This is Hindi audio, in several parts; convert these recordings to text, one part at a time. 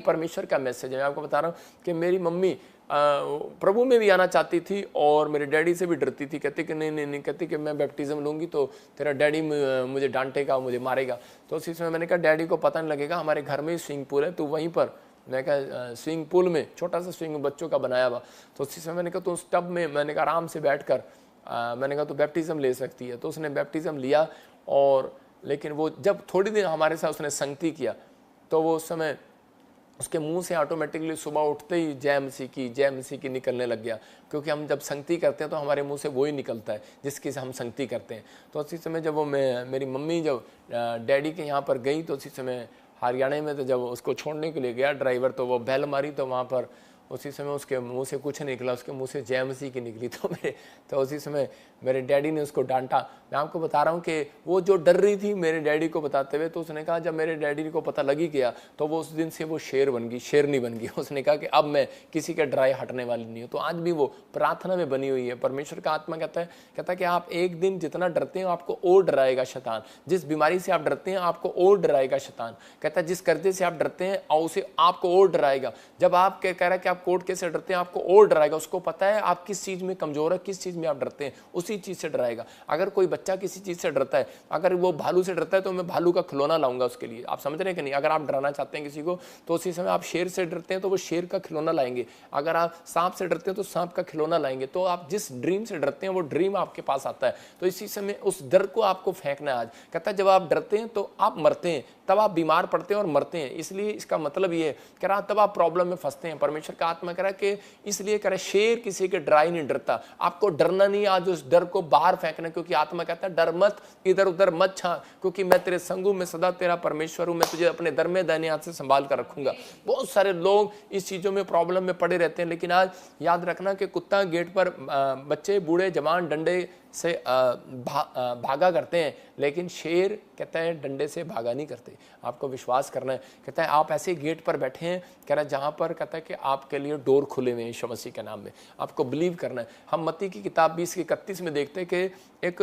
परमेश्वर का मैसेज है। मैं आपको बता रहा हूँ कि मेरी मम्मी प्रभु में भी आना चाहती थी और मेरे डैडी से भी डरती थी। कहती कि नहीं नहीं नहीं, कहती कि मैं बैप्टिज्म लूँगी तो तेरा डैडी मुझे डांटेगा, मुझे मारेगा। तो उसी समय मैंने कहा डैडी को पता नहीं लगेगा, हमारे घर में ही स्विमिंग पूल है, तो वहीं पर, मैं कहा स्विमिंग पूल में छोटा सा स्विमिंग बच्चों का बनाया हुआ, तो उसी समय मैंने कहा तो उस टब में, मैंने कहा आराम से बैठ कर मैंने कहा तो बैप्टिज्म ले सकती है। तो उसने बैप्टिज्म लिया, और लेकिन वो जब थोड़ी दिन हमारे साथ उसने संगति किया तो वो उस समय उसके मुंह से ऑटोमेटिकली सुबह उठते ही जय मसीह की निकलने लग गया, क्योंकि हम जब संगति करते हैं तो हमारे मुंह से वो ही निकलता है जिसकी से हम संगति करते हैं। तो उसी समय जब वो मेरी मम्मी जब डैडी के यहाँ पर गई, तो उसी समय हरियाणा में, तो जब उसको छोड़ने के लिए गया ड्राइवर, तो वो बेल मारी, तो वहाँ पर उसी समय उसके मुंह से कुछ नहीं निकला, उसके मुंह से जय मसीह की निकली। तो उसी समय मेरे डैडी ने उसको डांटा। मैं आपको बता रहा हूँ कि वो जो डर रही थी मेरे डैडी को बताते हुए, तो उसने कहा जब मेरे डैडी को पता लग ही गया तो वो उस दिन से वो शेर बन गई, शेरनी बन गई। उसने कहा कि अब मैं किसी के डराए हटने वाली नहीं हूँ। तो आज भी वो प्रार्थना में बनी हुई है। परमेश्वर का आत्मा कहता है कि आप एक दिन जितना डरते हो आपको और डराएगा शैतान। जिस बीमारी से आप डरते हैं आपको और डराएगा शैतान। कहता है जिस कर्जे से आप डरते हैं उसे आपको और डराएगा। जब आप कह रहा है कि आप कोर्ट केस से डरते हैं आपको और डराएगा। उसको पता है आप किस चीज में कमजोर है, किस चीज में आप डरते हैं, उसी चीज से डराएगा। अगर कोई बच्चा किसी चीज से डरता है, अगर वो भालू से डरता है तो मैं भालू का खिलौना लाऊंगा उसके लिए। आप समझ रहे हैं कि नहीं? अगर आप डराना चाहते हैं किसी को तो उसी समय आप शेर से डरते हैं तो वो शेर का खिलौना लाएंगे। अगर आप सांप से डरते हैं तो सांप का खिलौना लाएंगे। तो आप जिस ड्रीम से डरते हैं वो ड्रीम आपके पास आता है। तो इसी समय उस डर को आपको फेंकना है आज। कहता है जब आप डरते हैं तो आप मरते हैं, तब आप बीमार पड़ते हैं और मरते हैं। इसलिए इसका मतलब ये कह रहा तब आप प्रॉब्लम में फंसते हैं। परमेश्वर का आत्मा कह रहा कि इसलिए कह रहा शेर किसी के डराई नहीं डरता। आपको डरना नहीं, आज उस डर को बाहर फेंकना, क्योंकि आत्मा कहता है डर मत, इधर उधर मत छा, क्योंकि मैं तेरे संग हूं, मैं सदा तेरा परमेश्वर हूं, मैं तुझे अपने दर में दाहिने हाथ से संभाल कर रखूंगा। बहुत सारे लोग इस चीजों में प्रॉब्लम में पड़े रहते हैं, लेकिन आज याद रखना कि कुत्ता गेट पर बच्चे बूढ़े जवान डंडे से भागा करते हैं, लेकिन शेर कहता है डंडे से भागा नहीं करते। आपको विश्वास करना है। कहता है आप ऐसे गेट पर बैठे हैं, कह रहा है जहां पर कहता है कि आपके लिए डोर खुले हुए हैं यीशु मसीह के नाम में। आपको बिलीव करना है। हम मत्ती की किताब 20:31 में देखते हैं कि एक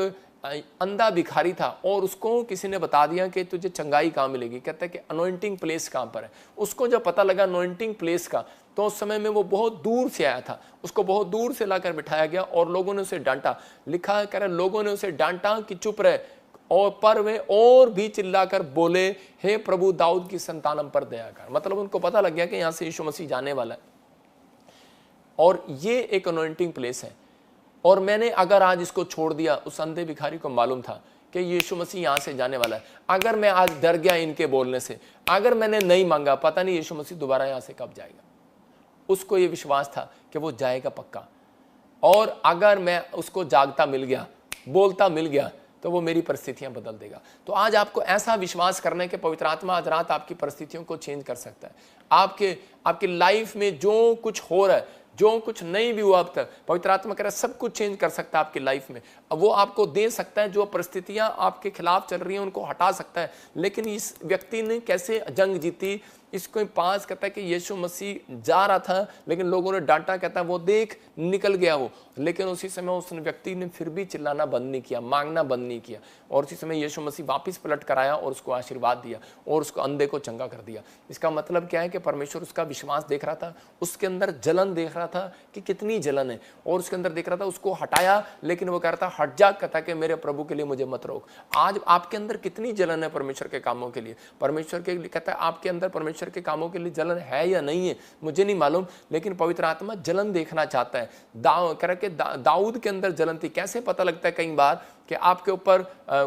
अंधा भिखारी था और उसको किसी ने बता दिया कि तुझे चंगाई कहाँ मिलेगी। कहता है कि अनॉइंटिंग प्लेस कहाँ पर है। उसको जब पता लगा अनॉइंटिंग प्लेस का, तो उस समय में वो बहुत दूर से आया था, उसको बहुत दूर से लाकर बिठाया गया और लोगों ने उसे डांटा। लिखा है कह रहा लोगों ने उसे डांटा कि चुप रहे, और पर वे और भी चिल्लाकर बोले हे प्रभु दाऊद की संतान हम पर दया कर। मतलब उनको पता लग गया कि यहाँ से यीशु मसीह जाने वाला है और ये एक अनॉइंटिंग प्लेस है। और मैंने अगर आज इसको छोड़ दिया, उस अंधे भिखारी को मालूम था कि यीशु मसीह यहां से जाने वाला है। अगर मैं आज डर गया इनके बोलने से, अगर मैंने नहीं मांगा, पता नहीं यीशु मसीह दोबारा यहां से कब जाएगा। उसको ये विश्वास था कि वो जाएगा पक्का, और अगर मैं उसको जागता मिल गया, बोलता मिल गया, तो वो मेरी परिस्थितियां बदल देगा। तो आज आपको ऐसा विश्वास करना है कि पवित्र आत्मा आज रात आपकी परिस्थितियों को चेंज कर सकता है। आपकी लाइफ में जो कुछ हो रहा है, जो कुछ नहीं भी हुआ अब तक, पवित्र आत्मा कह रहा है सब कुछ चेंज कर सकता है आपकी लाइफ में। अब वो आपको दे सकता है, जो परिस्थितियां आपके खिलाफ चल रही हैं उनको हटा सकता है। लेकिन इस व्यक्ति ने कैसे जंग जीती, इसको पास कहता है कि यीशु मसीह जा रहा था लेकिन लोगों ने डांटा। कहता है वो देख निकल गया वो, लेकिन उसी समय उस व्यक्ति ने फिर भी चिल्लाना बंद नहीं किया, मांगना बंद नहीं किया, और उसी समय यीशु मसीह वापस पलट कर आया और उसको आशीर्वाद दिया और उसको अंधे को चंगा कर दिया। इसका मतलब क्या है कि परमेश्वर उसका विश्वास देख रहा था, उसके अंदर जलन देख रहा था कि कितनी जलन है, और उसके अंदर देख रहा था, उसको हटाया। लेकिन वो कह रहा था हट जा, कहता कि मेरे प्रभु के लिए मुझे मत रोक। आज आपके अंदर कितनी जलन है परमेश्वर के कामों के लिए? परमेश्वर के लिए कहता है आपके अंदर परमेश्वर के कामों के लिए जलन है या नहीं है मुझे नहीं मालूम, लेकिन पवित्र आत्मा जलन देखना चाहता है। दाऊद के अंदर जलन थी। कैसे पता लगता है कई बार कि आपके ऊपर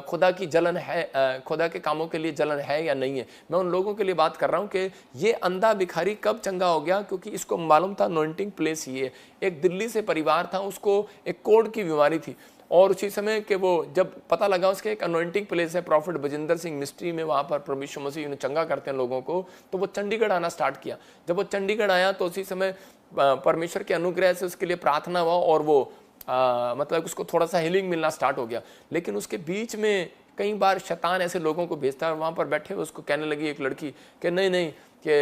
खुदा की जलन है, खुदा के कामों के लिए जलन है या नहीं है? मैं उन लोगों के लिए बात कर रहा हूं कि ये अंधा भिखारी कब चंगा हो गया, क्योंकि इसको मालूम था अनॉइंटिंग प्लेस ही है। एक दिल्ली से परिवार था, उसको एक कोढ़ की बीमारी थी, और उसी समय कि वो जब पता लगा उसके एक अनॉइंटिंग प्लेस है, प्रॉफिट बजिंदर सिंह मिस्ट्री में, वहाँ पर प्रभु यीशु मसीह ने चंगा करते हैं लोगों को, तो वो चंडीगढ़ आना स्टार्ट किया। जब वो चंडीगढ़ आया तो उसी समय परमेश्वर के अनुग्रह से उसके लिए प्रार्थना हुआ और वो मतलब उसको थोड़ा सा हीलिंग मिलना स्टार्ट हो गया। लेकिन उसके बीच में कई बार शैतान ऐसे लोगों को भेजता है, वहाँ पर बैठे हुए उसको कहने लगी एक लड़की कि नहीं कि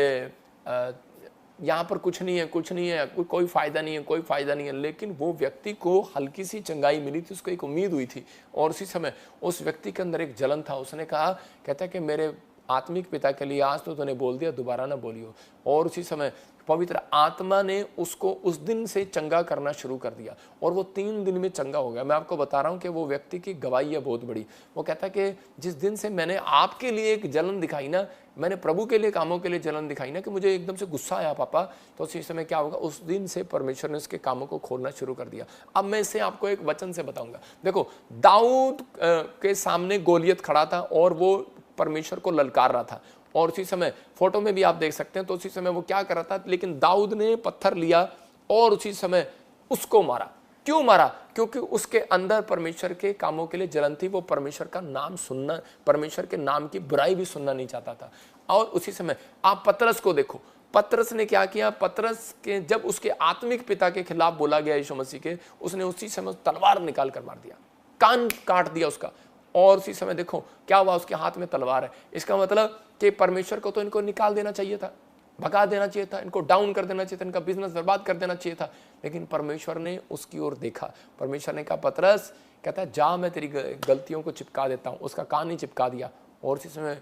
यहाँ पर कुछ नहीं है, कुछ नहीं है, कोई फायदा नहीं है, कोई फायदा नहीं है। लेकिन वो व्यक्ति को हल्की सी चंगाई मिली थी, उसको एक उम्मीद हुई थी, और उसी समय उस व्यक्ति के अंदर एक जलन था। उसने कहा, कहता है कि मेरे आत्मिक पिता के लिए आज तो तूने बोल दिया, दोबारा ना बोलियो। और उसी समय पवित्र आत्मा ने उसको उस दिन से चंगा करना शुरू कर दिया और वो 3 दिन में चंगा हो गया। मैं आपको बता रहा हूँ कि वो व्यक्ति की गवाही है बहुत बड़ी। वो कहता है कि जिस दिन से मैंने आपके लिए एक जलन दिखाई ना, मैंने प्रभु के लिए कामों के लिए जलन दिखाई ना, कि मुझे एकदम से गुस्सा आया पापा, तो उसी समय क्या होगा, उस दिन से परमेश्वर ने उसके कामों को खोलना शुरू कर दिया। अब मैं इसे आपको एक वचन से बताऊंगा। देखो, दाऊद के सामने गोलियत खड़ा था और वो परमेश्वर को ललकार रहा था, और उसी समय फोटो में भी आप देख सकते हैं, तो उसी समय वो क्या कर रहा था, लेकिन दाऊद ने पत्थर लिया और उसी समय उसको मारा। क्यों मारा? क्योंकि उसके अंदर परमेश्वर के कामों के लिए जलन थी। वो परमेश्वर का नाम सुनना, परमेश्वर के नाम की बुराई भी सुनना नहीं चाहता था। और उसी समय आप पतरस को देखो, पतरस ने क्या किया, पतरस के जब उसके आत्मिक पिता के खिलाफ बोला गया यीशु मसीह के, उसने उसी समय तलवार निकाल कर मार दिया, कान काट दिया उसका। और उसी समय देखो क्या हुआ, उसके हाथ में तलवार है। इसका मतलब कि परमेश्वर को तो इनको निकाल देना चाहिए था, भगा देना चाहिए था, इनको डाउन कर देना चाहिए था, इनका बिजनेस बर्बाद कर देना चाहिए था। लेकिन परमेश्वर ने उसकी ओर देखा। परमेश्वर ने कहा, पतरस, कहता है जा, मैं तेरी गलतियों को चिपका देता हूँ। उसका कान ही चिपका दिया। और उसी समय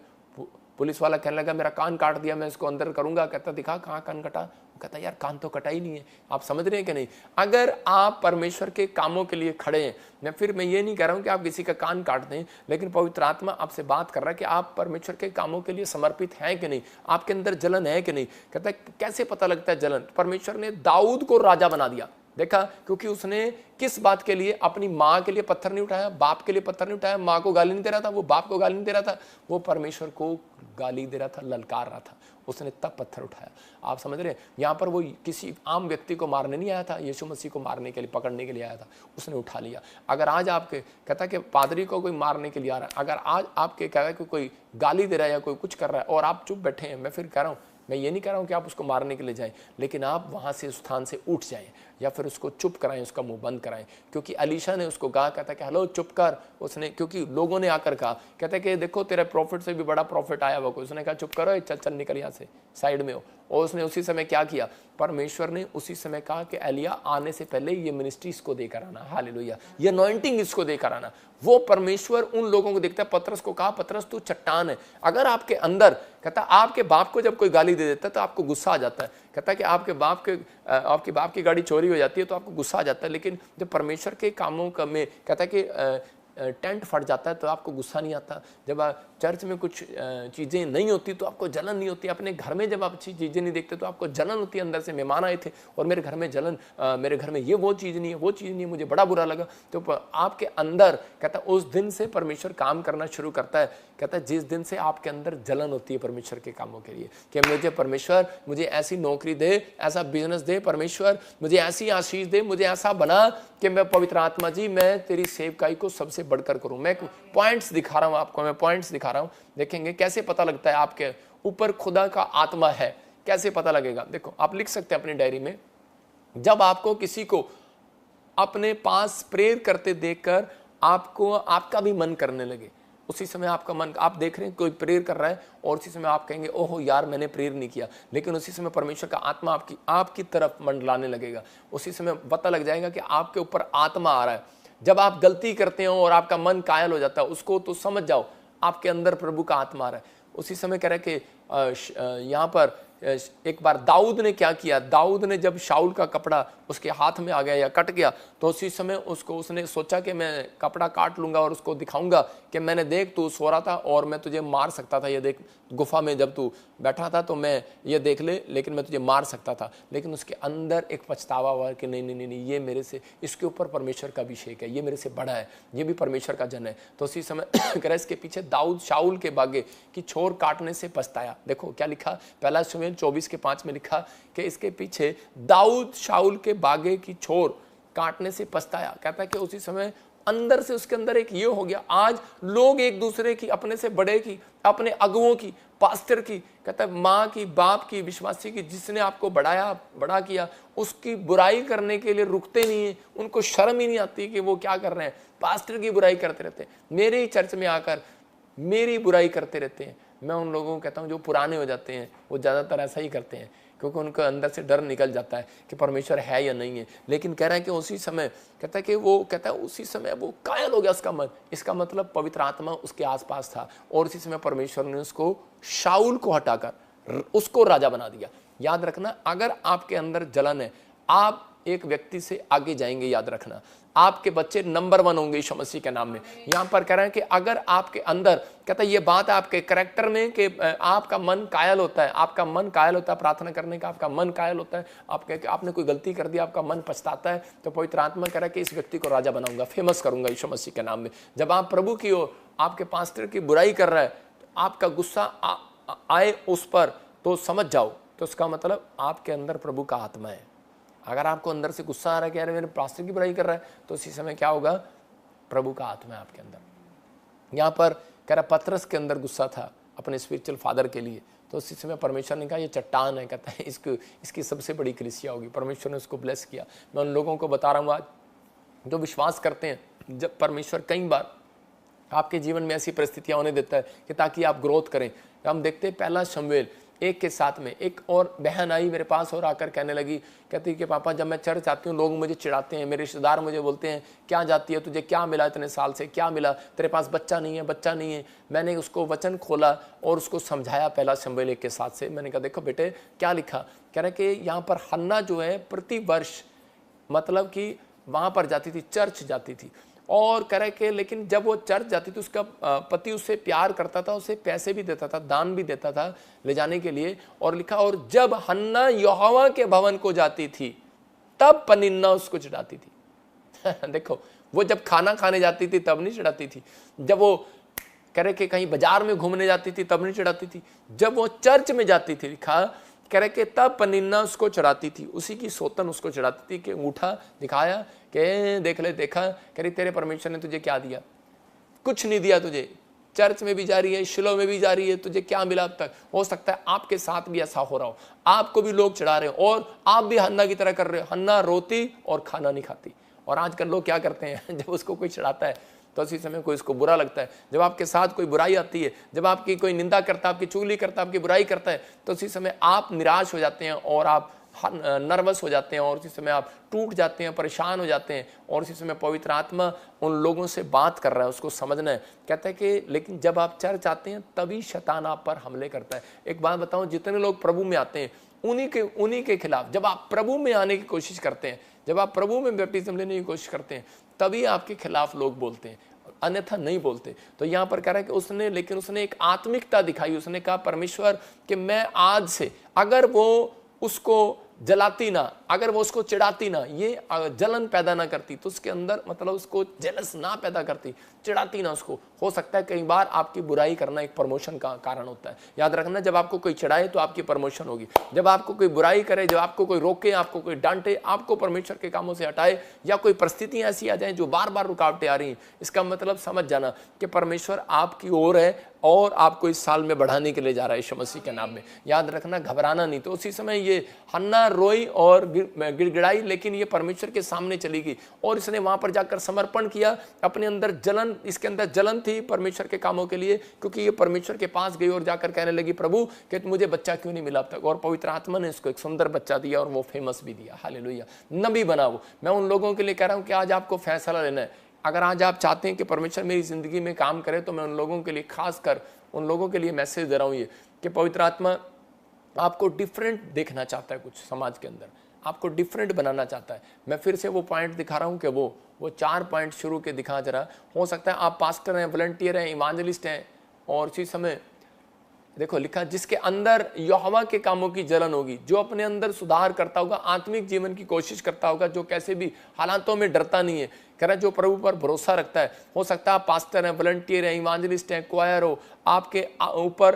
पुलिस वाला कहने लगा, मेरा कान काट दिया, मैं इसको अंदर करूंगा। कहता, दिखा कहाँ कान कटा? कहता, यार कान तो कटा ही नहीं है। आप समझ रहे हैं कि नहीं? अगर आप परमेश्वर के कामों के लिए खड़े हैं, मैं ये नहीं कह रहा हूं कि आप किसी का कान काट दें, लेकिन पवित्र आत्मा आपसे बात कर रहा है कि आप परमेश्वर के कामों के लिए समर्पित हैं कि नहीं, आपके अंदर जलन है कि नहीं। कहता है, कैसे पता लगता है जलन? परमेश्वर ने दाऊद को राजा बना दिया, देखा, क्योंकि उसने किस बात के लिए, अपनी माँ के लिए पत्थर नहीं उठाया, बाप के लिए पत्थर नहीं उठाया। माँ को गाली नहीं दे रहा था, वो बाप को गाली नहीं दे रहा था, वो परमेश्वर को गाली दे रहा था, ललकार रहा था। उसने तब पत्थर उठाया। आप समझ रहे हैं? यहाँ पर वो किसी आम व्यक्ति को मारने नहीं आया था, यीशु मसीह को मारने के लिए, पकड़ने के लिए आया था। उसने उठा लिया। अगर आज आपके कहता कि पादरी को कोई मारने के लिए आ रहा है, अगर आज आपके कह रहा है कि कोई गाली दे रहा है या कोई कुछ कर रहा है और आप चुप बैठे हैं, मैं फिर कह रहा हूँ, मैं ये नहीं कह रहा हूँ कि आप उसको मारने के लिए जाएं, लेकिन आप वहाँ से उस स्थान से उठ जाएं या फिर उसको चुप कराएं, उसका मुंह बंद कराएं। क्योंकि अलीशा ने उसको कहा, कहता कि हेलो चुप कर। उसने, क्योंकि लोगों ने आकर कहा, कहता कि देखो तेरे प्रॉफिट से भी बड़ा प्रॉफिट आया हुआ कोई। उसने कहा चुप करो, चल चल निकल यहाँ से, साइड में हो। और उसने उसी समय क्या किया, परमेश्वर ने उसी समय कहा कि एलिया आने से पहले ये मिनिस्ट्री इसको देकर आना, हालेलुया, ये अनॉइंटिंग इसको देकर आना। वो परमेश्वर उन लोगों को देखता है। पतरस को कहा, पतरस तू चट्टान है। अगर आपके अंदर, कहता आपके बाप को जब कोई गाली दे देता है तो आपको गुस्सा आ जाता है। कहता है कि आपके बाप की गाड़ी चोरी हो जाती है तो आपको गुस्सा आ जाता है, लेकिन जब परमेश्वर के कामों का में, कहता है कि टेंट फट जाता है तो आपको गुस्सा नहीं आता। जब चर्च में कुछ चीज़ें नहीं होती तो आपको जलन नहीं होती। अपने घर में जब आप अच्छी चीज़ें नहीं देखते तो आपको जलन होती है। अंदर से मेहमान आए थे और मेरे घर में जलन, मेरे घर में ये वो चीज़ नहीं है, वो चीज़ नहीं है, मुझे बड़ा बुरा लगा। तो आपके अंदर, कहता उस दिन से परमेश्वर काम करना शुरू करता है। कहता है जिस दिन से आपके अंदर जलन होती है परमेश्वर के कामों के लिए, कि मुझे परमेश्वर, मुझे ऐसी नौकरी दे, ऐसा बिजनेस दे, परमेश्वर मुझे ऐसी आशीष दे, मुझे ऐसा बना कि मैं, पवित्र आत्मा जी, मैं तेरी सेवकाई को सबसे बढ़कर करूं। मैं पॉइंट्स दिखा रहा हूं आपको, मैं पॉइंट्स दिखा रहा हूं। देखेंगे कैसे पता लगता है आपके ऊपर खुदा का आत्मा है, कैसे पता लगेगा। देखो, आप लिख सकते हैं अपनी डायरी में, जब आपको किसी को अपने पास प्रेयर करते देखकर आपको, आपका भी मन करने लगे, उसी समय आपका मन, आप देख रहे हैं कोई प्रेयर कर रहा है और उसी समय आप कहेंगे ओहो यार मैंने प्रेयर नहीं किया, लेकिन उसी समय परमेश्वर का आत्मा आपकी तरफ मंडलाने लगेगा। उसी समय पता लग जाएगा कि आपके ऊपर आत्मा आ रहा है। जब आप गलती करते हो और आपका मन कायल हो जाता है, उसको तो समझ जाओ आपके अंदर प्रभु का आत्मा आ रहा है। उसी समय कह रहा है कि यहाँ पर एक बार दाऊद ने क्या किया, दाऊद ने जब शाऊल का कपड़ा उसके हाथ में आ गया या कट गया, तो उसी समय उसने सोचा कि मैं कपड़ा काट लूंगा और उसको दिखाऊंगा कि मैंने, देख तू सो रहा था और मैं तुझे मार सकता था, ये देख गुफा में जब तू बैठा था तो मैं ये देख ले, लेकिन मैं तुझे मार सकता था। लेकिन उसके अंदर एक पछतावा हुआ कि नहीं नहीं नहीं, ये मेरे से, इसके ऊपर परमेश्वर का अभिषेक है, ये मेरे से बड़ा है, ये भी परमेश्वर का जन है। तो उसी समय कह इसके पीछे दाऊद शाऊल के बागे की छोर काटने से पछताया। देखो क्या लिखा, पहला शमूएल 24:5 में लिखा कि इसके पीछे दाऊद शाऊल के बागे की छोर काटने से पछताया। कहता है कि उसी समय अंदर से उसके अंदर एक ये हो गया, आज लोग एक दूसरे की, अपने से बड़े की, अपने अगुओं की, पास्टर की, कहता है माँ की, बाप की, विश्वासी की, जिसने आपको बड़ा किया, उसकी बुराई करने के लिए रुकते नहीं है। उनको शर्म ही नहीं आती कि वो क्या कर रहे हैं, पास्टर की बुराई करते रहते हैं, मेरे ही चर्च में आकर मेरी बुराई करते रहते हैं, मैं उन लोगों को कहता हूँ जो पुराने हो जाते हैं वो ज़्यादातर ऐसा ही करते हैं, क्योंकि उनके अंदर से डर निकल जाता है कि परमेश्वर है या नहीं है। लेकिन कह रहा है कि उसी समय कहता है कि वो कहता है उसी समय वो कायल हो गया उसका मन। इसका मतलब पवित्र आत्मा उसके आसपास था और उसी समय परमेश्वर ने उसको शाऊल को हटाकर उसको राजा बना दिया। याद रखना, अगर आपके अंदर जलन है, आप एक व्यक्ति से आगे जाएंगे। याद रखना, आपके बच्चे नंबर 1 होंगे यीशु मसीह के नाम में। यहां पर कह रहे हैं कि अगर आपके अंदर कहता है ये बात है आपके कैरेक्टर में कि आपका मन कायल होता है, आपका मन कायल होता है प्रार्थना करने का, आपका मन कायल होता है, आपने कोई गलती कर दी, आपका मन पछताता है, तो पवित्र आत्मा कह रहा है कि इस व्यक्ति को राजा बनाऊंगा, फेमस करूंगा यीशु मसीह के नाम में। जब आप प्रभु की ओर आपके पास्टर की बुराई कर रहा है, तो आपका गुस्सा आए उस पर, तो समझ जाओ, तो उसका मतलब आपके अंदर प्रभु का आत्मा है। अगर आपको अंदर से गुस्सा आ रहा है कि अरे मेरे पास्टर की बुराई कर रहा है, तो उसी समय क्या होगा, प्रभु का आत्मा है आपके अंदर। यहाँ पर कह रहा पतरस के अंदर गुस्सा था अपने स्पिरिचुअल फादर के लिए, तो उसी समय परमेश्वर ने कहा ये चट्टान है, कहता है इसकी सबसे बड़ी कलीसिया होगी। परमेश्वर ने उसको ब्लेस किया। मैं उन लोगों को बता रहा हूँ आज जो विश्वास करते हैं, जब परमेश्वर कई बार आपके जीवन में ऐसी परिस्थितियां होने देता है कि ताकि आप ग्रोथ करें। हम देखते हैं पहला शमूएल 1 के 7 में एक और बहन आई मेरे पास और आकर कहने लगी, कहती कि पापा जब मैं चर्च आती हूँ लोग मुझे चिढ़ाते हैं, मेरे रिश्तेदार मुझे बोलते हैं क्या जाती है, तुझे क्या मिला इतने साल से, क्या मिला, तेरे पास बच्चा नहीं है, बच्चा नहीं है। मैंने उसको वचन खोला और उसको समझाया पहला शमूएल 1 के 7 से। मैंने कहा देखो बेटे क्या लिखा, कह रहे कि यहाँ पर हन्ना जो है प्रति वर्ष मतलब कि वहाँ पर जाती थी, चर्च जाती थी, और कह रहे कि लेकिन जब वो चर्च जाती थी उसका पति उससे प्यार करता था, उसे पैसे भी देता था, दान भी देता था ले जाने के लिए। और लिखा और जब हन्ना यहोवा के भवन को जाती थी तब पनिन्ना उसको चढ़ाती थी। देखो वो जब खाना खाने जाती थी तब नहीं चढ़ाती थी, जब वो कह रहे कि कहीं बाजार में घूमने जाती थी तब नहीं चढ़ाती थी, जब वो चर्च में जाती थी लिखा कह रहे कि तब पनिन्ना उसको चढ़ाती थी, उसी की सोतन उसको चढ़ाती थी कि उठा दिखाया कि देख ले, देखा कह रही तेरे परमेश्वर ने तुझे क्या दिया, कुछ नहीं दिया तुझे, चर्च में भी जा रही है, शिलो में भी जा रही है, तुझे क्या मिला अब तक। हो सकता है आपके साथ भी ऐसा हो रहा हो, आपको भी लोग चढ़ा रहे हो और आप भी हन्ना की तरह कर रहे हो। हन्ना रोती और खाना नहीं खाती। और आजकल लोग क्या करते हैं, जब उसको कोई चढ़ाता है तो उसी समय कोई इसको बुरा लगता है। जब आपके साथ कोई बुराई आती है, जब आपकी कोई निंदा करता है, आपकी चुगली करता है, आपकी बुराई करता है, तो उसी समय आप निराश हो जाते हैं और आप नर्वस हो जाते हैं और उसी समय आप टूट जाते हैं, परेशान हो जाते हैं। और उसी समय पवित्र आत्मा उन लोगों से बात कर रहा है, उसको समझना है। कहता है कि लेकिन जब आप चर्च आते हैं तभी शैतान आप पर हमले करता है। एक बात बताऊं, जितने लोग प्रभु में आते हैं उन्हीं के खिलाफ जब आप प्रभु में आने की कोशिश करते हैं, जब आप प्रभु में बैप्टिज्म लेने की कोशिश करते हैं, तभी आपके खिलाफ लोग बोलते हैं, अन्यथा नहीं बोलते। तो यहाँ पर कह रहा है कि उसने एक आत्मिकता दिखाई। उसने कहा परमेश्वर कि मैं आज से, अगर वो उसको जलाती ना, अगर वो उसको चिढ़ाती ना, ये जलन पैदा ना करती, तो उसके अंदर मतलब उसको जेलस ना पैदा करती, चिढ़ाती ना उसको, हो सकता है कई बार आपकी बुराई करना एक प्रमोशन का कारण होता है। याद रखना, जब आपको कोई चिढ़ाए तो आपकी प्रमोशन होगी। जब आपको कोई बुराई करे, जब आपको कोई रोके, आपको कोई डांटे, आपको परमेश्वर के कामों से हटाए, या कोई परिस्थितियां ऐसी आ जाए जो बार बार रुकावटें आ रही हैं, इसका मतलब समझ जाना कि परमेश्वर आपकी ओर है और आपको इस साल में बढ़ाने के लिए जा रहा है यीशु मसीह के नाम में। याद रखना, घबराना नहीं। तो उसी समय ये हन्ना रोई और गिड़गिड़ाई, लेकिन ये परमेश्वर के सामने चली गई और इसने वहां पर जाकर समर्पण किया। अपने अंदर जलन, इसके अंदर जलन थी परमेश्वर के कामों के लिए, क्योंकि ये परमेश्वर के पास गई और जाकर कहने लगी प्रभु कि मुझे बच्चा क्यों नहीं मिला अब तक। और पवित्र आत्मा ने इसको एक सुंदर बच्चा दिया और वो फेमस भी दिया। हालेलुया, नबी बना वो। मैं उन लोगों के लिए कह रहा हूं कि आज आपको फैसला लेना है। अगर आज आप चाहते हैं कि परमेश्वर मेरी जिंदगी में काम करे, तो मैं उन लोगों के लिए, खासकर उन लोगों के लिए मैसेज दे रहा हूं ये कि पवित्र आत्मा आपको डिफरेंट देखना चाहता है, कुछ समाज के अंदर आपको डिफरेंट बनाना चाहता है। मैं फिर से वो पॉइंट दिखा रहा हूं कि वो 4 पॉइंट शुरू के दिखा जरा। हो सकता है आप पास्टर हैं, वॉलंटियर हैं, इवांजलिस्ट हैं, और उसी समय देखो लिखा जिसके अंदर यहोवा के कामों की जलन होगी, जो अपने अंदर सुधार करता होगा, आत्मिक जीवन की कोशिश करता होगा, जो कैसे भी हालातों में डरता नहीं है, कह रहा जो प्रभु पर भरोसा रखता है। हो सकता है आप पास्टर हैं, वॉलंटियर हैं, इवांजलिस्ट हैं, क्वायर हो, आपके ऊपर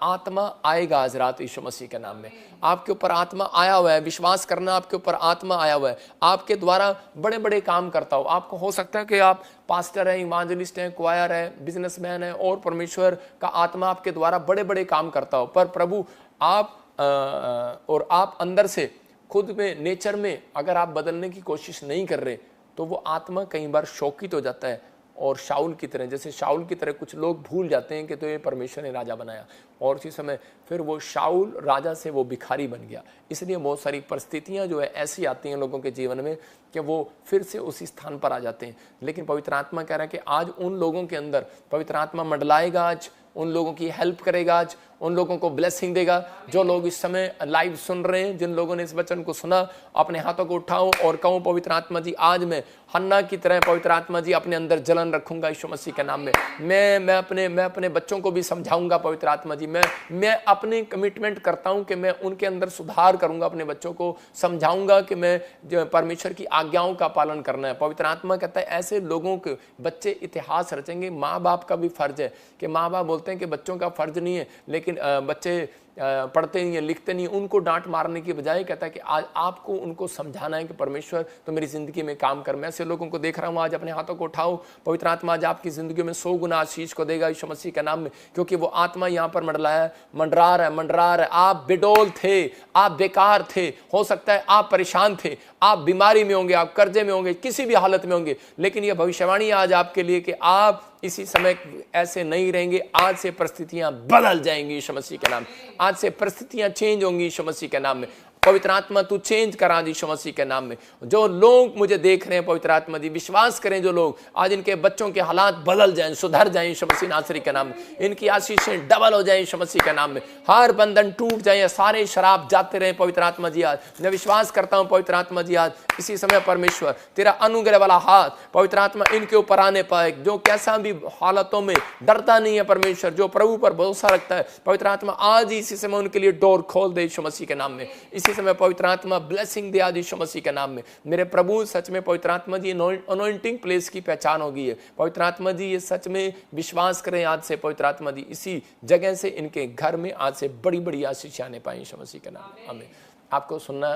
आत्मा आएगा आज रात यीशु मसीह के नाम में। आपके ऊपर आत्मा आया हुआ है, विश्वास करना, आपके ऊपर आत्मा आया हुआ है, आपके द्वारा बड़े बड़े काम करता हो। आपको हो सकता है कि आप पास्टर हैं, इवांजलिस्ट हैं, क्वायर है, बिजनेसमैन है, और परमेश्वर का आत्मा आपके द्वारा बड़े बड़े काम करता हो, पर प्रभु आप अंदर से खुद में, नेचर में अगर आप बदलने की कोशिश नहीं कर रहे, तो वो आत्मा कई बार शोकित हो जाता है और शाऊल की तरह, जैसे शाऊल की तरह कुछ लोग भूल जाते हैं कि तो ये परमेश्वर ने राजा बनाया, और उसी समय फिर वो शाऊल राजा से वो भिखारी बन गया। इसलिए बहुत सारी परिस्थितियां जो है ऐसी आती हैं लोगों के जीवन में कि वो फिर से उसी स्थान पर आ जाते हैं। लेकिन पवित्र आत्मा कह रहा है कि आज उन लोगों के अंदर पवित्र आत्मा मंडलाएगा, आज उन लोगों की हेल्प करेगा, आज उन लोगों को ब्लेसिंग देगा। जो लोग इस समय लाइव सुन रहे हैं, जिन लोगों ने इस वचन को सुना, अपने हाथों को उठाओ और कहो, पवित्र आत्मा जी आज मैं हन्ना की तरह पवित्र आत्मा जी अपने अंदर जलन रखूंगा यीशु मसीह के नाम में। मैं अपने बच्चों को भी समझाऊंगा पवित्र आत्मा जी, मैं अपने कमिटमेंट करता हूं कि मैं उनके अंदर सुधार करूंगा, अपने बच्चों को समझाऊंगा कि मैं जो परमेश्वर की आज्ञाओं का पालन करना है। पवित्र आत्मा कहता है ऐसे लोगों के बच्चे इतिहास रचेंगे। माँ बाप का भी फर्ज है कि माँ बाप बोलते हैं कि बच्चों का फर्ज नहीं है, लेकिन बच्चे पढ़ते नहीं है, लिखते नहीं, उनको डांट मारने की बजाय कहता है कि आज आपको उनको समझाना है कि परमेश्वर तो मेरी जिंदगी में काम कर। मैं ऐसे लोगों को देख रहा हूं, आज अपने हाथों को उठाओ, पवित्र आत्मा आज आपकी जिंदगी में 100 गुना आशीष को देगा यीशु मसीह के नाम में, क्योंकि वो आत्मा यहाँ पर मंडरा रहा है। आप बेडौल थे, आप बेकार थे, हो सकता है आप परेशान थे, आप बीमारी में होंगे, आप कर्जे में होंगे, किसी भी हालत में होंगे, लेकिन यह भविष्यवाणी आज आपके लिए कि आप इसी समय ऐसे नहीं रहेंगे। आज से परिस्थितियां बदल जाएंगी यीशु मसीह के नाम, आज से परिस्थितियां चेंज होंगी यीशु मसीह के नाम में। पवित्र आत्मा तू चेंज करा यीशु मसीह के नाम में। जो लोग मुझे देख रहे हैं पवित्र आत्मा जी, विश्वास करें जो लोग, आज इनके बच्चों के हालात बदल जाएं, सुधर जाएं यीशु मसीह नासरी के नाम में। इनकी आशीषें डबल हो जाएं यीशु मसीह के नाम में। हर बंधन टूट जाए, सारे शराब जाते रहे पवित्र आत्मा जी। आज मैं विश्वास करता हूं पवित्र आत्मा जी, आज इसी समय परमेश्वर तेरा अनुग्रह वाला हाथ पवित्र आत्मा इनके ऊपर आने पाए। जो कैसा भी हालतों में डरता नहीं है परमेश्वर, जो प्रभु पर भरोसा रखता है, पवित्र आत्मा आज इसी समय उनके लिए डोर खोल दे यीशु मसीह के नाम में। इसी समय पवित्र आत्मा ब्लेसिंग दे आज यीशु मसीह के नाम में। मेरे प्रभु सच में पवित्र आत्मा जी अनॉइंटिंग प्लेस की पहचान हो गई है। पवित्र आत्मा जी ये सच में विश्वास करें आज से पवित्र आत्मा जी इसी जगह से इनके घर में आज से बड़ी बड़ी आशीष आने पाए यीशु मसीह के नाम में। हमें आपको सुनना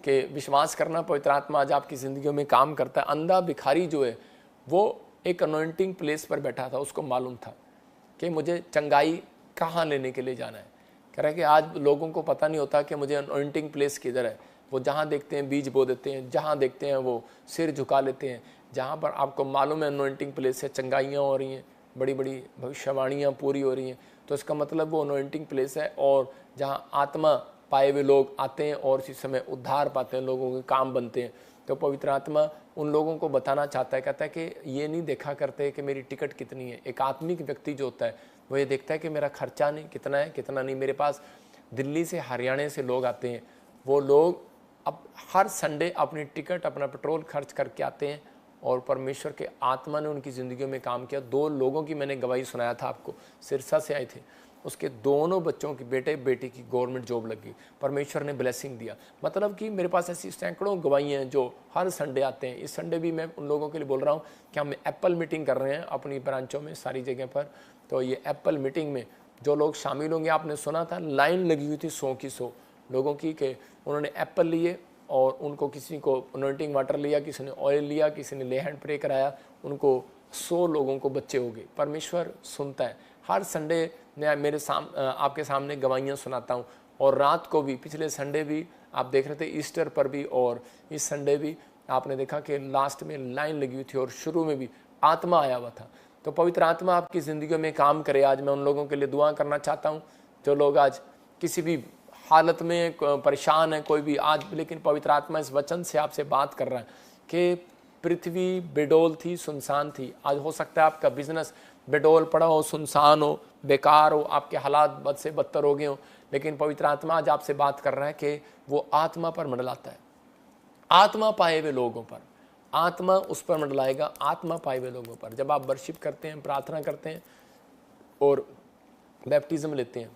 कि विश्वास करना पवित्र आत्मा आज आपकी जिंदगी में काम करता है। अंधा भिखारी जो है वो एक अनॉइंटिंग प्लेस पर बैठा था, उसको मालूम था कि मुझे चंगाई कहाँ लेने के लिए जाना है। कह रहा है कि आज लोगों को पता नहीं होता कि मुझे अनॉइंटिंग प्लेस किधर है। वो जहाँ देखते हैं बीज बो देते हैं, जहाँ देखते हैं वो सिर झुका लेते हैं। जहाँ पर आपको मालूम है अनॉइंटिंग प्लेस से चंगाइयाँ हो रही हैं, बड़ी बड़ी भविष्यवाणियाँ पूरी हो रही हैं, तो इसका मतलब वो अनॉइंटिंग प्लेस है और जहाँ आत्मा पाए हुए लोग आते हैं और इसी समय उद्धार पाते हैं, लोगों के काम बनते हैं। तो पवित्र आत्मा उन लोगों को बताना चाहता है, कहता है कि ये नहीं देखा करते कि मेरी टिकट कितनी है। एक आत्मिक व्यक्ति जो होता है वो ये देखता है कि मेरा खर्चा नहीं कितना है, कितना नहीं। मेरे पास दिल्ली से हरियाणा से लोग आते हैं, वो लोग अब हर संडे अपनी टिकट अपना पेट्रोल खर्च करके आते हैं और परमेश्वर के आत्मा ने उनकी ज़िंदगी में काम किया। 2 लोगों की मैंने गवाही सुनाया था आपको, सिरसा से आए थे, उसके दोनों बच्चों की बेटे बेटी की गवर्नमेंट जॉब लगी, परमेश्वर ने ब्लेसिंग दिया। मतलब कि मेरे पास ऐसी सैकड़ों गवाहियाँ हैं जो हर संडे आते हैं। इस संडे भी मैं उन लोगों के लिए बोल रहा हूँ कि हम एप्पल मीटिंग कर रहे हैं अपनी ब्रांचों में सारी जगह पर। तो ये एप्पल मीटिंग में जो लोग शामिल होंगे, आपने सुना था लाइन लगी हुई थी 100 की 100 लोगों की, कि उन्होंने एप्पल लिए और उनको किसी को अनॉइंटिंग वाटर लिया, किसी ने ऑयल लिया, किसी ने ले हैंड प्रे कराया, उनको 100 लोगों को बच्चे हो गए। परमेश्वर सुनता है। हर संडे मैं आपके सामने गवाहियाँ सुनाता हूँ। और रात को भी, पिछले संडे भी आप देख रहे थे, ईस्टर पर भी और इस संडे भी आपने देखा कि लास्ट में लाइन लगी हुई थी और शुरू में भी आत्मा आया हुआ था। तो पवित्र आत्मा आपकी ज़िंदगी में काम करे। आज मैं उन लोगों के लिए दुआ करना चाहता हूँ जो लोग आज किसी भी हालत में परेशान है, कोई भी आज, लेकिन पवित्र आत्मा इस वचन से आपसे बात कर रहा है कि पृथ्वी बेडौल थी, सुनसान थी। आज हो सकता है आपका बिजनेस बेडौल पड़ा हो, सुनसान हो, बेकार हो, आपके हालात बद से बदतर हो गए हो, लेकिन पवित्र आत्मा आज आपसे बात कर रहा है कि वो आत्मा पर मंडलाता है। आत्मा पाए हुए लोगों पर आत्मा उस पर मंडलाएगा, आत्मा पाए हुए लोगों पर। जब आप वर्शिप करते हैं, प्रार्थना करते हैं और बैप्टिज्म लेते हैं,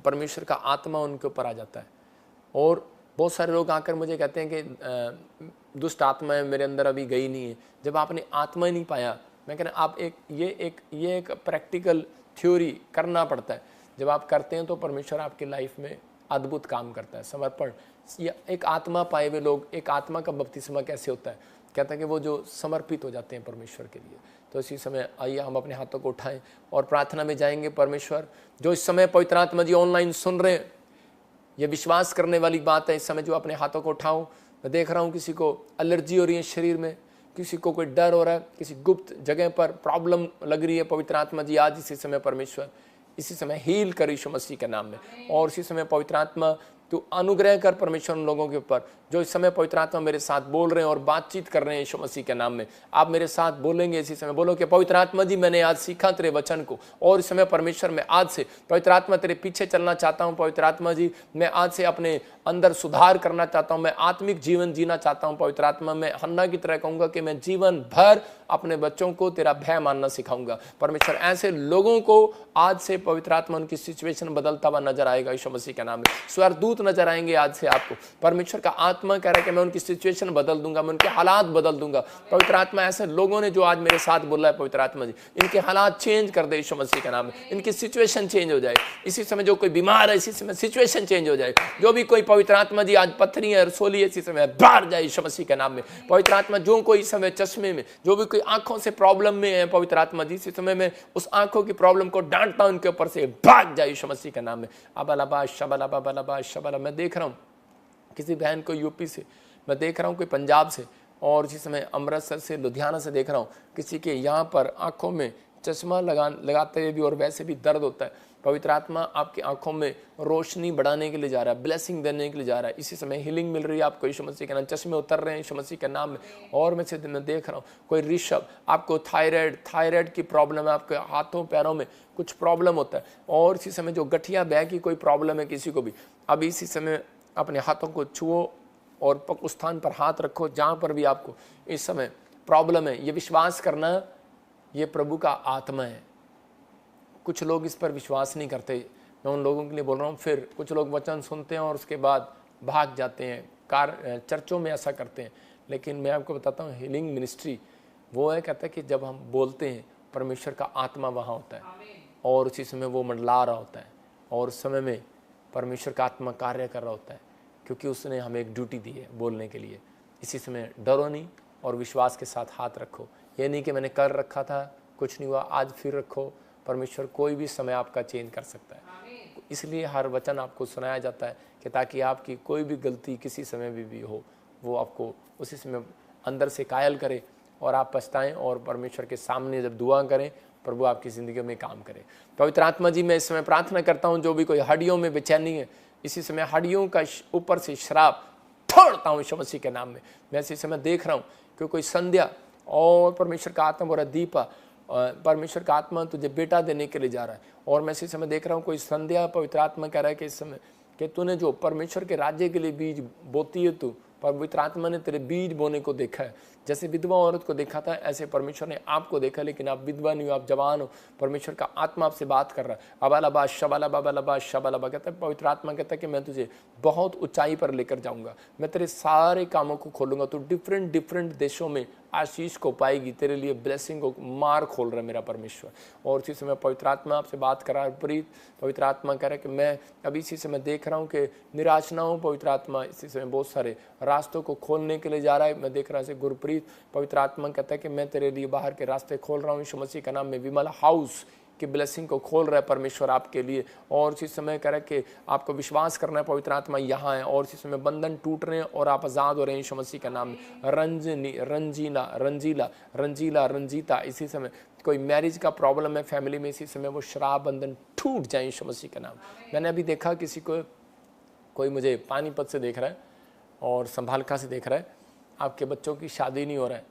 परमेश्वर का आत्मा उनके ऊपर आ जाता है। और बहुत सारे लोग आकर मुझे कहते हैं कि दुष्ट आत्मा है मेरे अंदर अभी गई नहीं है। जब आपने आत्मा ही नहीं पाया, मैं कह रहा आप ये एक प्रैक्टिकल थ्योरी करना पड़ता है। जब आप करते हैं तो परमेश्वर आपकी लाइफ में अद्भुत काम करता है। समर्पण, एक आत्मा पाए हुए लोग, एक आत्मा का बपतिस्मा कैसे होता है, कहता है कि वो जो समर्पित हो जाते हैं परमेश्वर के लिए। तो इसी समय आइए हम अपने हाथों को उठाएं और प्रार्थना में जाएंगे। परमेश्वर, जो इस समय पवित्र आत्मा जी ऑनलाइन सुन रहे हैं, ये विश्वास करने वाली बात है। इस समय जो अपने हाथों को उठाओ, मैं देख रहा हूँ किसी को एलर्जी हो रही है शरीर में, किसी को कोई डर हो रहा है, किसी गुप्त जगह पर प्रॉब्लम लग रही है, पवित्र आत्मा जी आज इसी समय परमेश्वर इसी समय हील कर यीशु मसीह के नाम में। और इसी समय पवित्र आत्मा तू अनुग्रह कर परमेश्वर उन लोगों के ऊपर जो इस समय पवित्र आत्मा मेरे साथ बोल रहे हैं और बातचीत कर रहे हैं यीशु मसीह के नाम में। आप मेरे साथ बोलेंगे इसी समय, बोलो कि पवित्र आत्मा जी मैंने आज सीखा तेरे वचन को, और इस समय परमेश्वर मैं आज से पवित्र आत्मा तेरे पीछे चलना चाहता हूँ। पवित्र आत्मा जी मैं आज से अपने अंदर सुधार करना चाहता हूँ, मैं आत्मिक जीवन जीना चाहता हूँ। पवित्र आत्मा मैं हन्ना की तरह कहूँगा कि मैं जीवन भर अपने बच्चों को तेरा भय मानना सिखाऊंगा। परमेश्वर ऐसे लोगों को आज से पवित्र आत्मा उनकी सिचुएशन बदलता हुआ नजर आएगा यीशु मसीह के नाम में। स्वर्गदूत नजर आएंगे आज से आपको। परमेश्वर का आत्मा कह रहा है कि मैं उनकी सिचुएशन बदल दूंगा, मैं उनके हालात बदल दूंगा। पवित्र आत्मा ऐसे लोगों ने जो आज मेरे साथ बोला है, पवित्र आत्मा जी इनके हालात चेंज कर दे यीशु मसीह के नाम में, इनकी सिचुएशन चेंज हो जाए। इसी समय जो कोई बीमार है इसी समय सिचुएशन चेंज हो जाए। जो भी कोई पवित्र आत्मा जी आज पत्थरी है रसोली है इसी समय बाहर जाए यीशु मसीह के नाम में। पवित्र आत्मा जो कोई इस समय चश्मे में, जो भी कोई आंखों से प्रॉब्लम में है, पवित्र आत्मा जी इसी समय में उस आंखों की प्रॉब्लम को डांटता हूं, उनके ऊपर से भाग जाए यीशु मसीह के नाम में। अबलबा शबलबा बलबा शबला। मैं देख रहा हूं किसी बहन को यूपी से, मैं देख रहा हूं कोई पंजाब से, और इसी समय अमृतसर से, लुधियाना से देख रहा हूं किसी के यहाँ पर आंखों में चश्मा लगाते हुए भी और वैसे भी दर्द होता है। पवित्र आत्मा आपकी आंखों में रोशनी बढ़ाने के लिए जा रहा है, ब्लेसिंग देने के लिए जा रहा है। इसी समय हीलिंग मिल रही है आपको यीशु मसीह के नाम, चश्मे उतर रहे हैं यीशु मसीह के नाम में। और मैं देख रहा हूँ कोई ऋषभ, आपको थायराइड की प्रॉब्लम है, आपके हाथों पैरों में कुछ प्रॉब्लम होता है। और इसी समय जो गठिया बैग की कोई प्रॉब्लम है किसी को भी, अब इसी समय अपने हाथों को छुओ और उस स्थान पर हाथ रखो जहाँ पर भी आपको इस समय प्रॉब्लम है। ये विश्वास करना ये प्रभु का आत्मा है। कुछ लोग इस पर विश्वास नहीं करते, मैं उन लोगों के लिए बोल रहा हूँ। फिर कुछ लोग वचन सुनते हैं और उसके बाद भाग जाते हैं, चर्चों में ऐसा करते हैं। लेकिन मैं आपको बताता हूँ हीलिंग मिनिस्ट्री वो है, कहता है कि जब हम बोलते हैं परमेश्वर का आत्मा वहाँ होता है और उसी समय वो मंडला रहा होता है और उस समय में परमेश्वर का आत्मा कार्य कर रहा होता है, क्योंकि उसने हमें एक ड्यूटी दी है बोलने के लिए। इसी समय डरो नहीं और विश्वास के साथ हाथ रखो। ये नहीं कि मैंने कर रखा था कुछ नहीं हुआ, आज फिर रखो। परमेश्वर कोई भी समय आपका चेंज कर सकता है, इसलिए हर वचन आपको सुनाया जाता है कि ताकि आपकी कोई भी गलती किसी समय भी हो वो आपको उसी समय अंदर से कायल करे और आप पछताएं और परमेश्वर के सामने जब दुआ करें प्रभु आपकी ज़िंदगी में काम करे। पवित्र आत्मा जी मैं इस समय प्रार्थना करता हूँ जो भी कोई हड्डियों में बेचैनी है, इसी समय हड्डियों का ऊपर से श्राप छोड़ता हूँ यीशु मसीह के नाम में। मैं इसी समय देख रहा हूँ कि कोई संध्या और परमेश्वर का आत्मा बोल रहा दीपा, परमेश्वर का आत्मा तुझे बेटा देने के लिए जा रहा है। और मैं इसी समय देख रहा हूँ कोई संध्या, पवित्र आत्मा कह रहा है कि इस समय कि तूने जो परमेश्वर के राज्य के लिए बीज बोती है, तू पवित्र आत्मा ने तेरे बीज बोने को देखा है। जैसे विधवा औरत को देखा था ऐसे परमेश्वर ने आपको देखा, लेकिन आप विधवा नहीं हो, आप जवान हो। परमेश्वर का आत्मा आपसे बात कर रहा है। अबालबा शबालबा शबालबा कहता है, पवित्र आत्मा कहता है कि मैं तुझे बहुत ऊंचाई पर लेकर जाऊंगा, मैं तेरे सारे कामों को खोलूंगा, तो डिफरेंट देशों में आशीष को पाएगी, तेरे लिए ब्लेसिंग को मार खोल रहा है मेरा परमेश्वर। और इसी समय पवित्र आत्मा आपसे बात कर रहा है। प्रीत पवित्र आत्मा कह रहा है कि मैं अभी इसी समय देख रहा हूँ कि निराश ना हो। पवित्र आत्मा इसी समय बहुत सारे रास्तों को खोलने के लिए जा रहा है। मैं देख रहा हूँ गुरप्रीत पवित्र आत्मा कहता है कि मैं तेरे लिए बाहर के रास्ते खोल रहा हूँ यीशु मसीह का नाम में। विमल हाउस की ब्लेसिंग को खोल रहा है परमेश्वर आपके लिए। और इसी समय कह रहा है कि आपको विश्वास करना है, पवित्र आत्मा यहाँ है। और इसी समय बंधन टूट रहे हैं और आप आज़ाद हो रहे हैं यीशु मसीह का नाम में। रंजीता इसी समय कोई मैरिज का प्रॉब्लम है फैमिली में, इसी समय वो शराब बंधन टूट जाए यीशु मसीह का नाम। मैंने अभी देखा किसी को, कोई मुझे पानीपत से देख रहा है और संभालका से देख रहा है, आपके बच्चों की शादी नहीं हो रहा है।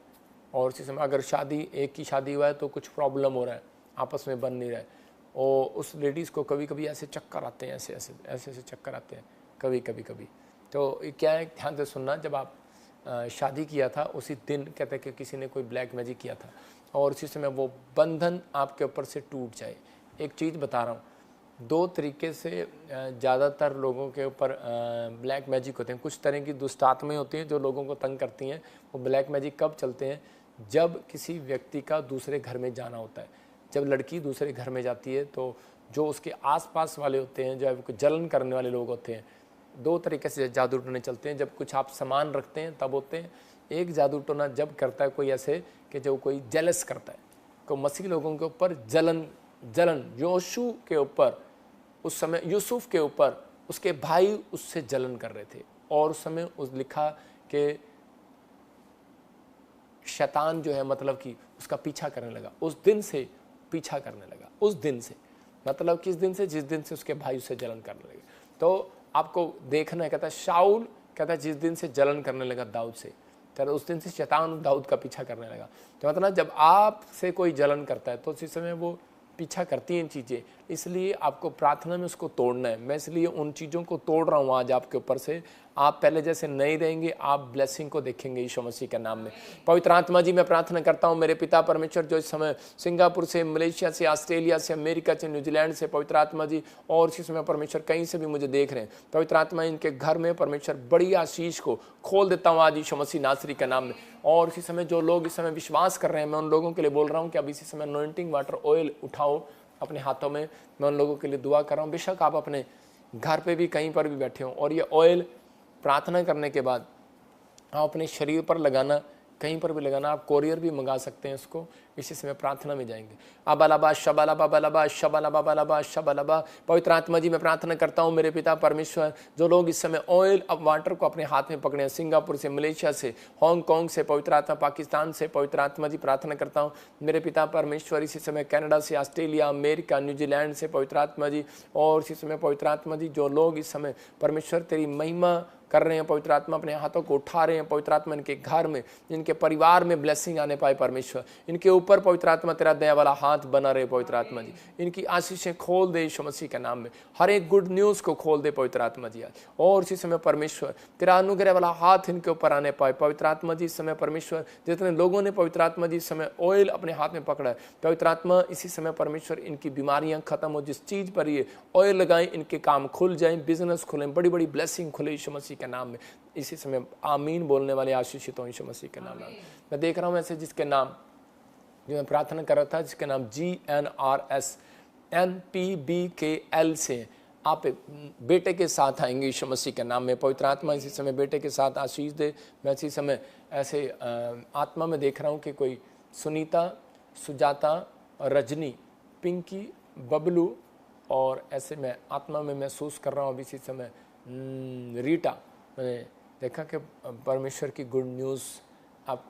और इसी समय अगर शादी एक की शादी हुआ है तो कुछ प्रॉब्लम हो रहा है, आपस में बन नहीं रहा है। और उस लेडीज़ को कभी कभी ऐसे चक्कर आते हैं, ऐसे चक्कर आते हैं कभी। तो क्या है, ध्यान से सुनना, जब आप शादी किया था उसी दिन कहते हैं कि किसी ने कोई ब्लैक मैजिक किया था और उसी समय वो बंधन आपके ऊपर से टूट जाए। एक चीज़ बता रहा हूँ, दो तरीके से ज़्यादातर लोगों के ऊपर ब्लैक मैजिक होते हैं। कुछ तरह की दुष्ट आत्माएं होती हैं जो लोगों को तंग करती हैं। वो ब्लैक मैजिक कब चलते हैं, जब किसी व्यक्ति का दूसरे घर में जाना होता है। जब लड़की दूसरे घर में जाती है तो जो उसके आसपास वाले होते हैं, जो जलन करने वाले लोग होते हैं, दो तरीके से जादू टोने चलते हैं। जब कुछ आप सामान रखते हैं तब होते हैं। एक जादू टोना जब करता है कोई ऐसे कि जो कोई जेलस करता है, तो मसीह लोगों के ऊपर जलन योशू के ऊपर, उस समय यूसुफ के ऊपर उसके भाई उससे जलन कर रहे थे। और उस समय उस लिखा कि शैतान जो है मतलब कि उसका पीछा करने लगा, उस दिन से पीछा करने लगा, उस दिन से मतलब किस दिन से, जिस दिन से उसके भाई उससे जलन करने लगे। तो आपको देखना है, कहता है शाऊल कहता है जिस दिन से जलन करने लगा दाऊद से, तो उस दिन से शैतान दाऊद का पीछा करने लगा। तो मतलब जब आपसे कोई जलन करता है तो उसी समय वो पीछा करती हैं चीज़ें, इसलिए आपको प्रार्थना में उसको तोड़ना है। मैं इसलिए उन चीज़ों को तोड़ रहा हूँ आज आपके ऊपर से। आप पहले जैसे नहीं रहेंगे, आप ब्लेसिंग को देखेंगे यीशु मसीह के नाम में। पवित्र आत्मा जी, मैं प्रार्थना करता हूँ मेरे पिता परमेश्वर, जो इस समय सिंगापुर से, मलेशिया से, ऑस्ट्रेलिया से, अमेरिका से, न्यूजीलैंड से, पवित्र आत्मा जी, और इस समय परमेश्वर कहीं से भी मुझे देख रहे हैं, पवित्र आत्मा इनके घर में परमेश्वर बड़ी आशीष को खोल देता हूँ आज यीशु मसीह नासरी के नाम में। और इसी समय जो लोग इस समय विश्वास कर रहे हैं, मैं उन लोगों के लिए बोल रहा हूँ कि अब इसी समय अनॉइंटिंग वाटर ऑयल उठाओ अपने हाथों में। मैं उन लोगों के लिए दुआ कर रहा हूँ, बेशक आप अपने घर पे भी कहीं पर भी बैठे हो, और ये ऑयल प्रार्थना करने के बाद आप अपने शरीर पर लगाना, कहीं पर भी लगाना। आप कोरियर भी मंगा सकते हैं इसको। इसी समय प्रार्थना में जाएंगे। अबलबा शबलबा बलबा शबलबा बलबा शबलबा। पवित्र आत्मा जी, मैं प्रार्थना करता हूँ मेरे पिता परमेश्वर, जो लोग इस समय ऑयल अब वाटर को अपने हाथ में पकड़े हैं, सिंगापुर से, मलेशिया से, हांगकांग से, पवित्र आत्मा पाकिस्तान से, पवित्र आत्मा जी प्रार्थना करता हूँ मेरे पिता परमेश्वर, इसी समय कनाडा से, ऑस्ट्रेलिया, अमेरिका, न्यूजीलैंड से, पवित्र आत्मा जी, और इसी समय पवित्र आत्मा जी जो लोग इस समय परमेश्वर तेरी महिमा कर रहे हैं, पवित्र आत्मा अपने हाथों को उठा रहे हैं, पवित्र आत्मा इनके घर में, इनके परिवार में ब्लेसिंग आने पाए परमेश्वर, इनके ऊपर पवित्र आत्मा तेरा दया वाला हाथ बना रहे पवित्र आत्मा जी, इनकी आशीषें खोल दे यीशु मसीह के नाम में, हर एक गुड न्यूज़ को खोल दे पवित्र आत्मा जी आज। और इसी समय परमेश्वर तेरा अनुग्रह वाला हाथ इनके ऊपर आने पाए पवित्र आत्मा जी। इस समय परमेश्वर जितने लोगों ने पवित्र आत्मा जी इस समय ऑयल अपने हाथ में पकड़ा है, पवित्र आत्मा इसी समय परमेश्वर इनकी बीमारियां खत्म हो, जिस चीज़ पर ये ऑयल लगाएं इनके काम खुल जाएं, बिजनेस खुलें, बड़ी बड़ी ब्लेसिंग खुले यीशु मसीह के नाम में। इसी समय आमीन बोलने वाले आशीषित हो यीशु मसीह के नाम में। मैं देख रहा हूँ ऐसे जिसके नाम जो मैं प्रार्थना कर रहा था, जिसके नाम GNRSNPBKL से आप बेटे के साथ आएंगे यीशु मसीह के नाम में। पवित्र आत्मा इसी समय बेटे के साथ आशीष दे। मैं इसी समय ऐसे आत्मा में देख रहा हूँ कि कोई सुनीता, सुजाता, रजनी, पिंकी, बबलू, और ऐसे मैं आत्मा में महसूस कर रहा हूँ अभी इसी समय रीटा। मैंने देखा कि परमेश्वर की गुड न्यूज़ आप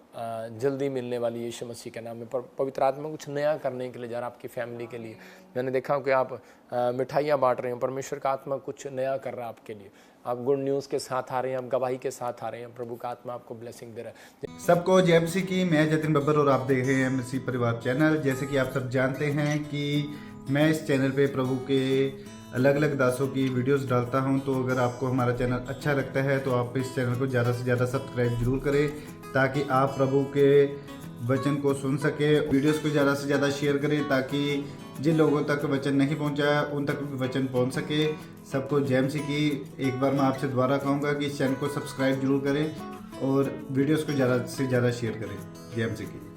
जल्दी मिलने वाली है यीशु मसीह के नाम में। पवित्र आत्मा कुछ नया करने के लिए जा रहा है आपकी फैमिली के लिए। मैंने देखा कि आप मिठाइयाँ बांट रहे हैं, परमेश्वर का आत्मा कुछ नया कर रहा है आपके लिए। आप गुड न्यूज़ के साथ आ रहे हैं, आप गवाही के साथ आ रहे हैं, प्रभु का आत्मा आपको ब्लेसिंग दे रहा है। सबको जय मसीह की। मैं जतिन बब्बर और आप देख रहे हैं मसीह परिवार चैनल। जैसे कि आप सब जानते हैं कि मैं इस चैनल पे प्रभु के अलग अलग दासों की वीडियोस डालता हूं, तो अगर आपको हमारा चैनल अच्छा लगता है तो आप इस चैनल को ज़्यादा से ज़्यादा सब्सक्राइब जरूर करें, ताकि आप प्रभु के वचन को सुन सके। वीडियोस को ज़्यादा से ज़्यादा शेयर करें, ताकि जिन लोगों तक वचन नहीं पहुंचा उन तक वचन पहुंच सके। सबको जय मसीह की। एक बार मैं आपसे दोबारा कहूँगा कि इस चैनल को सब्सक्राइब जरूर करें और वीडियोस को ज़्यादा से ज़्यादा शेयर करें। जय मसीह की।